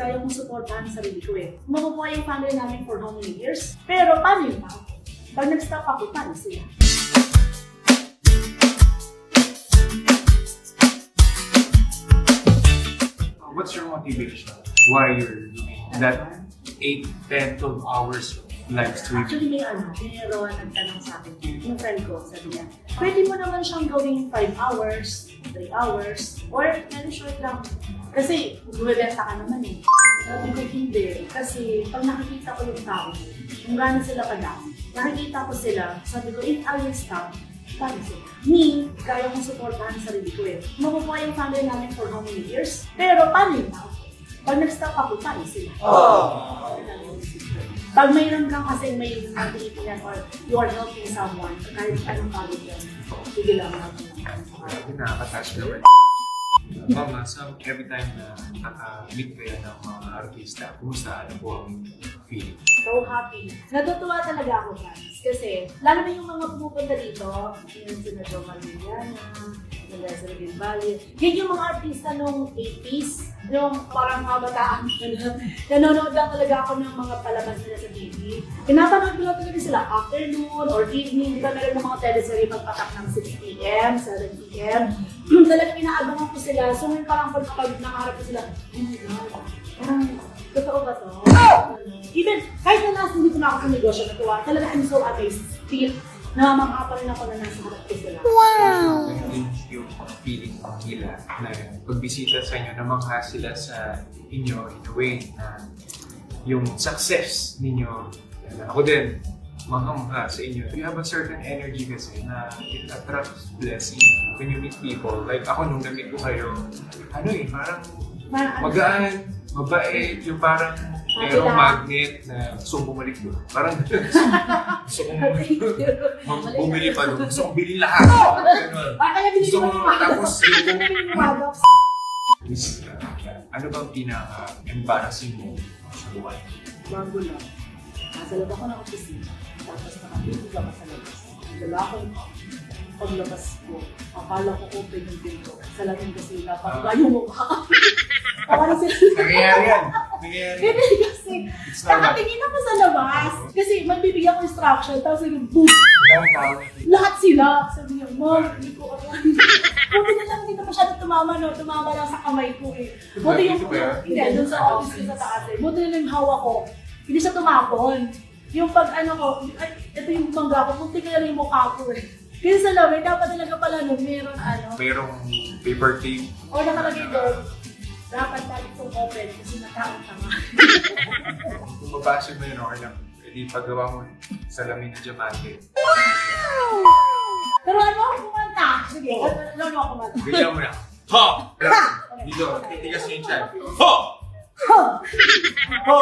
kaya kong supportahan sa sarili ko eh. Mabubuhay yung family namin for how many years? Pero paano yun ako? Pag nag-stop ako, paano sila? What's your motivation? Why you're doing that 8, 10, 12 hours of live streaming? Actually, mayroon nagtanong sa akin, yung friend ko, sabi niya, pwede mo naman siyang gawing 5 hours, 3 hours, or very short lang. Kasi, bumibenta ka naman eh. Sabi ko, hindi. Kasi, pag nakikita ko yung tao, kung gano'n sila kadami, nakikita ko sila, sabi ko, if I will stop, paano sila? Me, kaya kong supportahan sa sarili ko eh. Mabubuhay yung family namin for how many years? Pero paano yun ako? Pag nag-stop ako, paano sila? Pag mayroon kang kasi may natiitinan or you are helping someone, kahit anong pagod yan, sige lang natin. Nakaka-touch naman. Mama, so every time na nakaka-meet kayo ng mga artista, kumusta? Ano po ang feeling? So happy. Natutuwa talaga ako, guys. Kasi, lalo na yung mga pumupunta dito, yung sina Jo Malvillana, sila Sergin Valle, yan yung mga artista nung 80s, yung parang kabataan ko na, nanonood lang talaga ako ng mga palabas nila sa TV. Pinapanood ko lang talaga sila afternoon or evening, di ba meron ng mga teleserye magpatak ng 6 p.m., 7 p.m. Talagang inaabangan ko sila. So ngayon parang pag nakaharap ko sila, oh my God, parang totoo ba to? Even kahit na nasa hindi ko na ako sa negosyo natuwa, talaga I'm so amazed. Still, namamangha pa rin ako na nasa harap ko sila. Wow! Yung feeling nila na pagbisita sa inyo, namangha sila sa inyo in a way na yung success ninyo, ako din, mangha sa inyo. You have a certain energy kasi na it attracts blessing when you meet people. Like ako nung na-meet ko kayo, parang magaan, mabait, yung parang merong magnet na gusto kong bumalik doon. Parang gusto kong bumili pa doon. Gusto kong bilhin lahat. Kaya binili Gusto ko kong yung tapos yung Maddox. ano bang pinaka-embarrassing mo sa buhay? Bago lang. Nasa loob ako ng opisina. Tapos nakatulog ako sa labas. Dala ako paglabas ko. Akala ko open yung pinto. Sa lamin kasi napagawa yung mukha. Parang sila. Nangyayari yan. Nangyayari yan. Hindi kasi. Nakatingin ako sa labas. Kasi magbibigyan ko instruction. Tapos yung boom. Lahat sila. Sabi niya, Mom, hindi ko ako. Buti na lang dito masyado tumama, no? Tumama lang sa kamay ko eh. Buti yung, hindi, doon sa office ko sa taas eh. Buti na lang yung hawak ko. Hindi siya tumapon. Yung pag ano ko, ay, ito yung mangga ko, buti kaya lang yung mukha ko eh. Kasi sa lawin, dapat talaga pala nun, meron ano. Mayroong paper tape. O nakalagay doon, dapat lagi itong open kasi nataon tama. Kung mabasa mo yun, okay lang. Pwede paggawa mo salamin na diamante. Pero ano ako kumanta? Sige, ano ako kumanta? Bigyan mo na. Ha! Dito, titigas niyo yung chan. Ha! Ha! Ha!